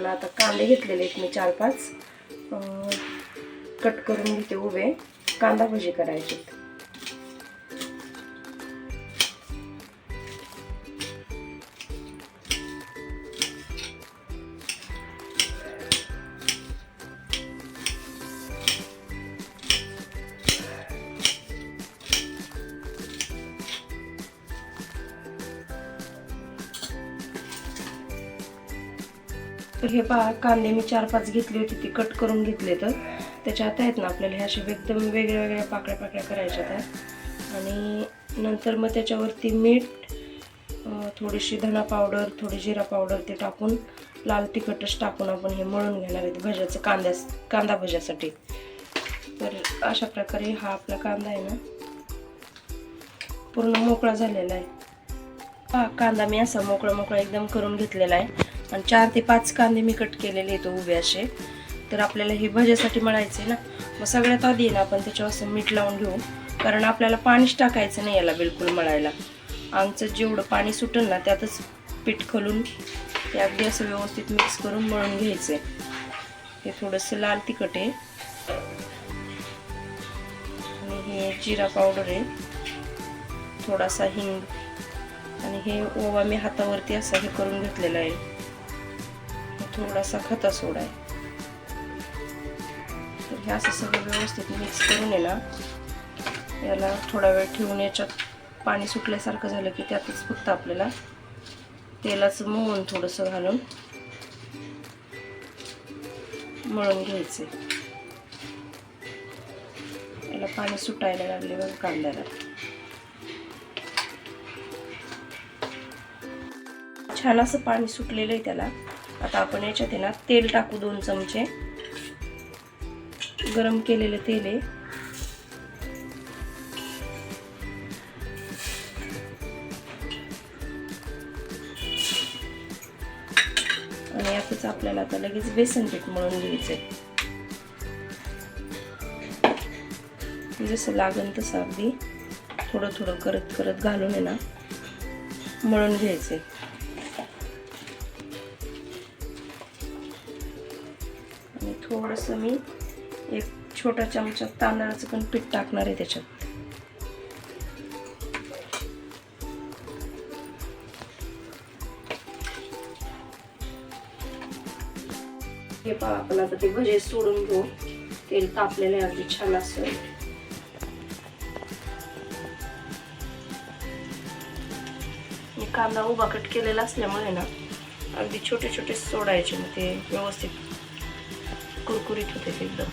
आता कांदे घेतलेले आहेत मी 4-5 कट करून घेते उभे. कांदा भजी करायचे. तर हे पहा, कांदे मी 4-5 घेतले होते, ते कट करून घेतले. तर त्याच्या आता आहेत ना आपल्याला ह्या अशा एकदम वेगळ्या वेगळ्या पाकळ्या करायच्या आहेत. आणि नंतर मग त्याच्यावरती मीठ, थोडीशी धना पावडर, थोडी जिरा पावडर ते टाकून लाल तिखटच टाकून आपण हे मळून घेणार आहे भज्याचं, कांदा भज्यासाठी. तर अशा प्रकारे हा आपला कांदा आहे ना पूर्ण मोकळा झालेला आहे. हा कांदा मी असा मोकळा एकदम करून घेतलेला आहे. आणि 4 ते 5 कांदे मी कट केलेले आहेत उभे असे. तर आपल्याला हे भज्यासाठी मळायचे ना, मग सगळ्यात आधी ना आपण त्याच्यावर असं मीठ लावून घेऊ, कारण आपल्याला पाणीच टाकायचं नाही याला बिलकुल मळायला. आमचं जेवढं पाणी सुटेल ना त्यातच पीठ खोलून ते अगदी असं व्यवस्थित मिक्स करून मळून घ्यायचं. हे थोडंसं लाल तिखट आहे आणि हे जिरा पावडर आहे, थोडासा हिंग, आणि हे ओवा मी हातावरती असं हे करून घेतलेला आहे. थोडासा खता सोडा आहे. तर हे असं सगळं व्यवस्थित मिक्स करून आहे ना याला थोडा वेळ ठेवून याच्यात पाणी सुटल्यासारखं झालं की त्यातच फक्त आपल्याला तेलाचं मोहन थोडंसं घालून मळून घ्यायचे. याला पाणी सुटायला लागले बघ कांद्याला. छान असं पाणी सुटलेलं आहे त्याला. आता आपण याच्यात आहे ना तेल टाकू. 2 चमचे गरम केलेलं तेल आहे. आणि यातच आपल्याला आता लगेच बेसन पीठ मळून घ्यायचंय. जसं लागेल तसं अगदी थोडं करत घालून आहे ना मळून घ्यायचंय. आणि थोडंसं मी 1 छोटा चमचा तांदळाचं पण पीठ टाकणार आहे त्याच्यात. हे पहा, आपण आता ते भजे सोडून घेऊ. तेल तापलेलं आहे अगदी छान असं. मी कांदा उभा कट केलेला असल्यामुळे ना अगदी छोटे छोटे सोडायचे, मग ते व्यवस्थित कुरकुरीत होते ते एकदम.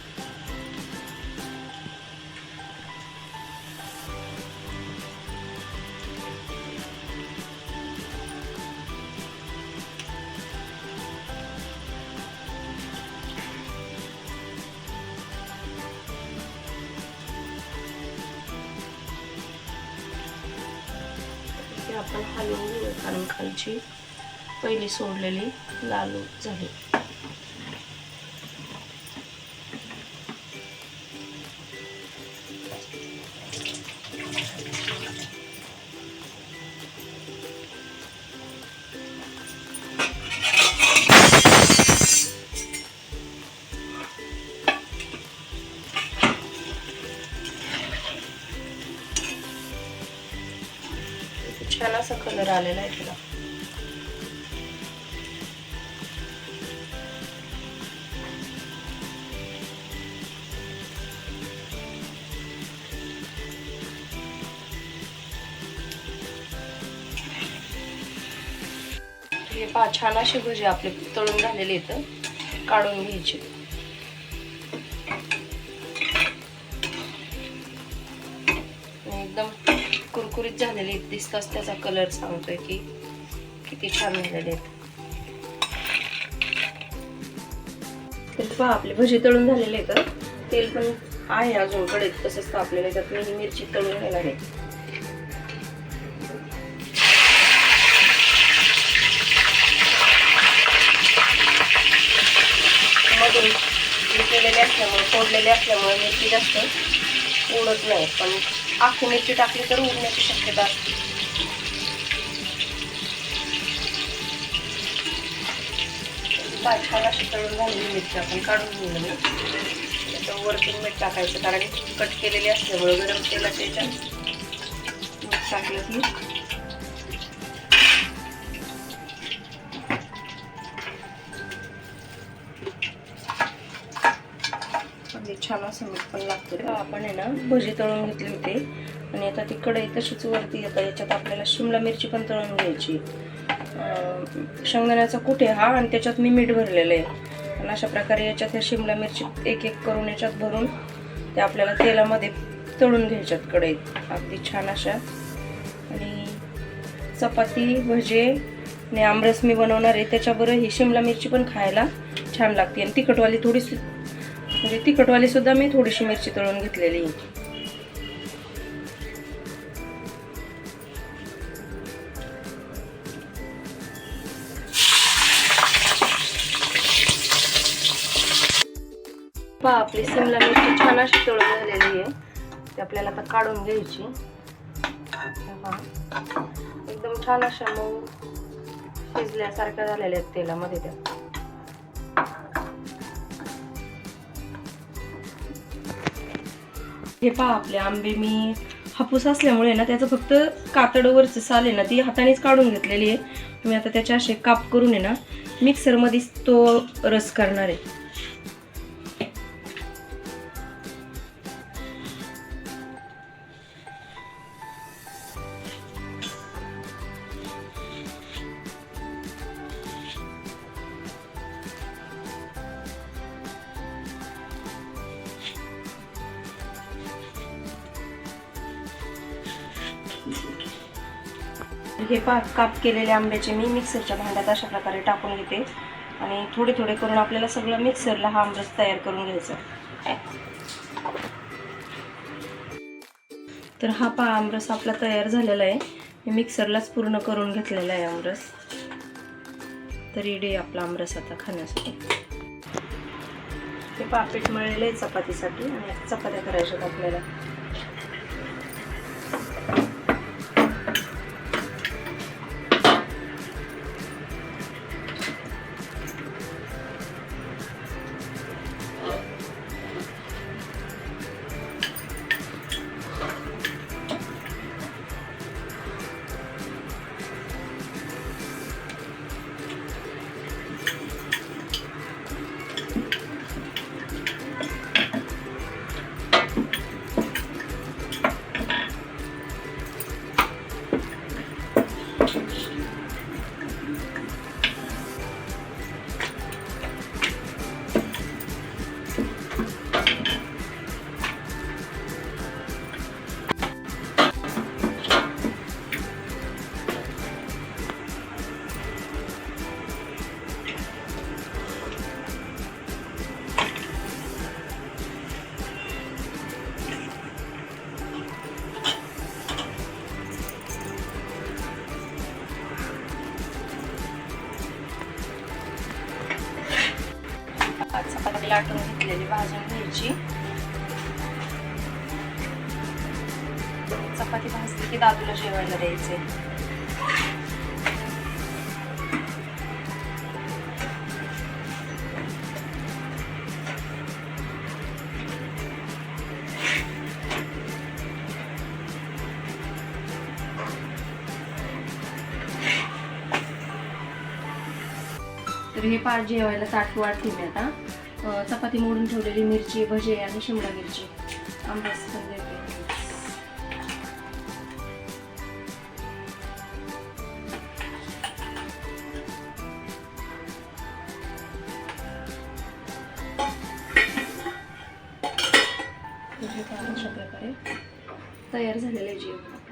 आपण हलवून घेऊ, कारण खालची पहिली सोडलेली लाल झाली. छान असा कलर आलेला आहे त्याला. हे पहा, छान असे भजे आपले तळून झालेले आहेत, काढून घ्यायचे. एकदम कुरकुरीत झालेले दिसताच त्याचा कलर सांगतोय की किती छान झालेले आहेत. तर पहा, आपले भजी तळून झालेले आहेत. तेल पण आहे अजून कढईत तसंच तापलेलं आहे. त्यात मी ही मिरची तळून घेणार आहे. मधून केलेले असल्यामुळे, फोडलेले असल्यामुळे मिरची जास्त उडत नाही, पण आखी मिरची टाकली तर उडण्याची शक्यता असते. छान अशी तळून झालेली मिरची आपण काढून घेऊ मी. त्याच्या वरतून मीठ टाकायचं, कारण कट केलेली असल्यामुळे गरम तेलात त्याच्यात मीठ टाकलं की छान असं मीठ पण लागतं. आपण आहे ना भजी तळून घेतली होती आणि आता ती कढई तशीच वरती येतं. याच्यात आपल्याला शिमला मिरची पण तळून घ्यायची. शेंगदाण्याचा कूट आहे हा, आणि त्याच्यात मी मीठ भरलेलं आहे. आणि अशा प्रकारे याच्यात ह्या शिमला मिरची एक एक करून याच्यात भरून ते आपल्याला तेलामध्ये तळून घ्यायच्यात कढईत अगदी छान अशा. आणि चपाती, भजे आणि आमरस मी बनवणार आहे, त्याच्याबरोबर ही शिमला मिरची पण खायला छान लागते. आणि तिखटवाली थोडीशी, म्हणजे तिखटवाली सुद्धा मी थोडीशी मिरची तळून घेतलेली आहे. पहा आपली शिमला मिरची छान अशी तळून झालेली आहे. ती आपल्याला आता काढून घ्यायची. एकदम छान अशा मऊ शिजल्यासारख्या झालेल्या आहेत तेलामध्ये त्या. हे पहा आपले आंबे मी हापूस असल्यामुळे ना त्याचं फक्त कातडवरचं साल आहे ना ती हातानेच काढून घेतलेली आहे. मी आता त्याचे असे काप करून आहे ना मिक्सरमध्येच तो रस करणार आहे. हे काप केलेले आंब्याचे मी मिक्सरच्या भांड्यात अशा प्रकारे टाकून घेते आणि थोडे थोडे करून आपल्याला सगळं मिक्सरला हा आमरस तयार करून घ्यायचा. तर हा आमरस आपला तयार झालेला आहे. मी मिक्सरलाच पूर्ण करून घेतलेला आहे आमरस. तर रेडी आहे आपला आमरस आता खाण्यासाठी. हे पीठ मळलेलं आहे चपातीसाठी आणि चपात्या करायच्यात आपल्याला. चपाती लाटून घेतलेली भाजून घ्यायची. चपाती भाजली की दादूला जेवायला द्यायचे. तर हे जेवायला ताट वाढते मी आता. चपाती मोडून ठेवलेली मिरची, भजे आणि शिमला मिरची आंबरस पण देते. अशा प्रकारे तयार झालेले जेवण.